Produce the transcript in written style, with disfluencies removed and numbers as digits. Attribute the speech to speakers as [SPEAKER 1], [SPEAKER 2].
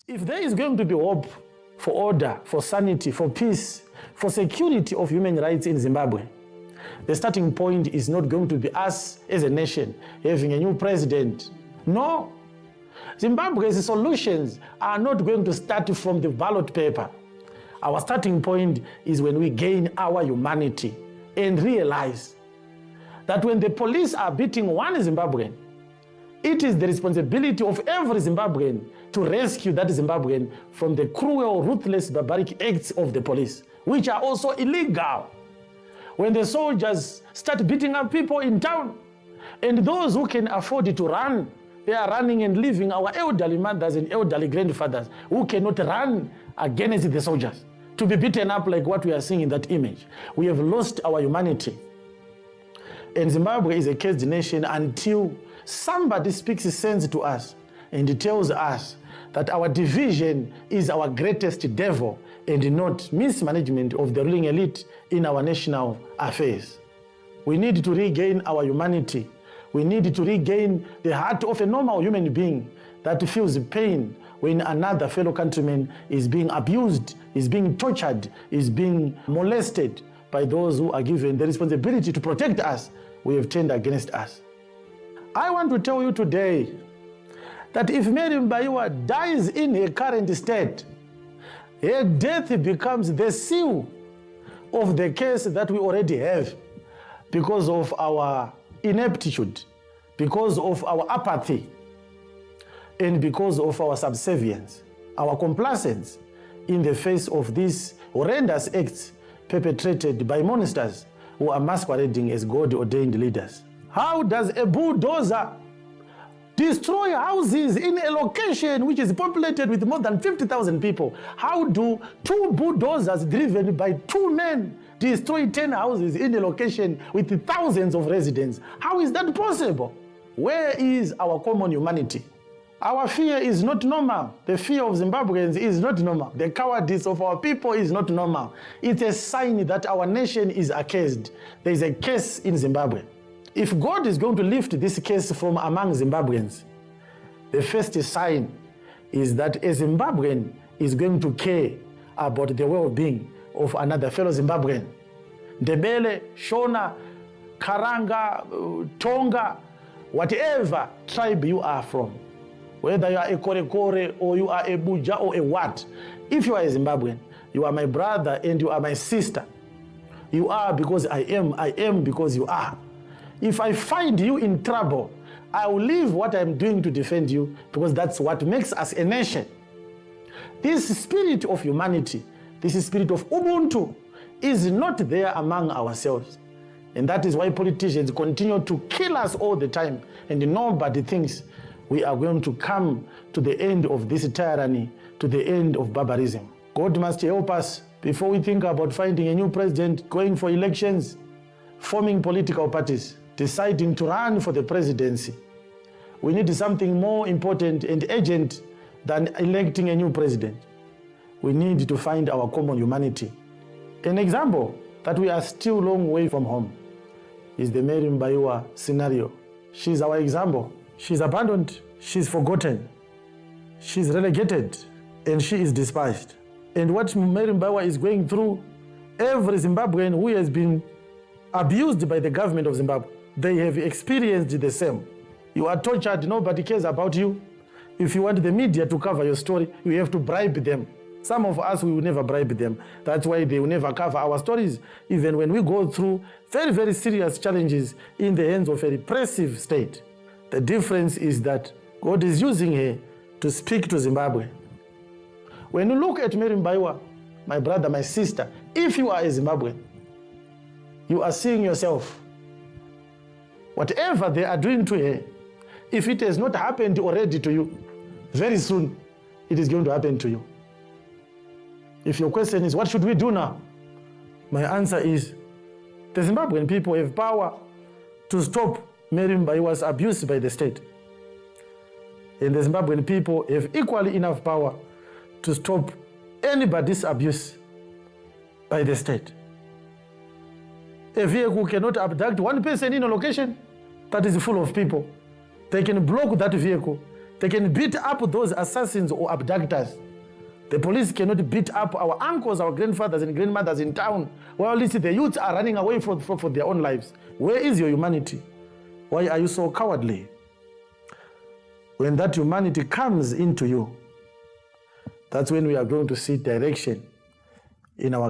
[SPEAKER 1] If there is going to be hope for order, for sanity, for peace, for security of human rights in Zimbabwe, the starting point is not going to be us as a nation having a new president. No. Zimbabwe's solutions are not going to start from the ballot paper. Our starting point is when we gain our humanity and realize that when the police are beating one Zimbabwean, it is the responsibility of every Zimbabwean to rescue that Zimbabwean from the cruel, ruthless, barbaric acts of the police, which are also illegal. When the soldiers start beating up people in town, and those who can afford to run, they are running and leaving our elderly mothers and elderly grandfathers who cannot run against the soldiers to be beaten up like what we are seeing in that image. We have lost our humanity. And Zimbabwe is a caged nation until somebody speaks sense to us and tells us that our division is our greatest devil and not mismanagement of the ruling elite in our national affairs. We need to regain our humanity. We need to regain the heart of a normal human being that feels pain when another fellow countryman is being abused, is being tortured, is being molested by those who are given the responsibility to protect us. We have turned against us. I want to tell you today that if Mary Mbaiwa dies in her current state, her death becomes the seal of the case that we already have because of our ineptitude, because of our apathy, and because of our subservience, our complacence in the face of these horrendous acts perpetrated by monsters who are masquerading as God-ordained leaders. How does a bulldozer destroy houses in a location which is populated with more than 50,000 people? How do two bulldozers driven by two men destroy 10 houses in a location with thousands of residents? How is that possible? Where is our common humanity? Our fear is not normal. The fear of Zimbabweans is not normal. The cowardice of our people is not normal. It's a sign that our nation is accursed. There is a curse in Zimbabwe. If God is going to lift this curse from among Zimbabweans, the first sign is that a Zimbabwean is going to care about the well-being of another fellow Zimbabwean. Ndebele, Shona, Karanga, Tonga, whatever tribe you are from, whether you are a Korekore or you are a Buja or a what, if you are a Zimbabwean, you are my brother and you are my sister. You are because I am because you are. If I find you in trouble, I will leave what I'm doing to defend you because that's what makes us a nation. This spirit of humanity, this spirit of Ubuntu is not there among ourselves. And that is why politicians continue to kill us all the time and nobody thinks we are going to come to the end of this tyranny, to the end of barbarism. God must help us before we think about finding a new president, going for elections, forming political parties, deciding to run for the presidency. We need something more important and urgent than electing a new president. We need to find our common humanity. An example that we are still a long way from home is the Mary Mbaiwa scenario. She's our example. She's abandoned, she's forgotten, she's relegated, and she is despised. And what Mary Mbaiwa is going through, every Zimbabwean who has been abused by the government of Zimbabwe, they have experienced the same. You are tortured, nobody cares about you. If you want the media to cover your story, you have to bribe them. Some of us, we will never bribe them. That's why they will never cover our stories, even when we go through very, very serious challenges in the hands of a repressive state. The difference is that God is using her to speak to Zimbabwe. When you look at Mary Mbaiwa, my brother, my sister, if you are a Zimbabwean, you are seeing yourself. Whatever they are doing to her, if it has not happened already to you, very soon it is going to happen to you. If your question is, what should we do now? My answer is, the Zimbabwean people have power to stop Mary Mbaiwa's abuse by the state. And the Zimbabwean people have equally enough power to stop anybody's abuse by the state. A vehicle cannot abduct one person in a location that is full of people. They can block that vehicle They can beat up those assassins or abductors. The police cannot beat up our uncles, our grandfathers and grandmothers in town, while at least the youths are running away for their own lives. Where is your humanity? Why are you so cowardly? When that humanity comes into you, that's when we are going to see direction in our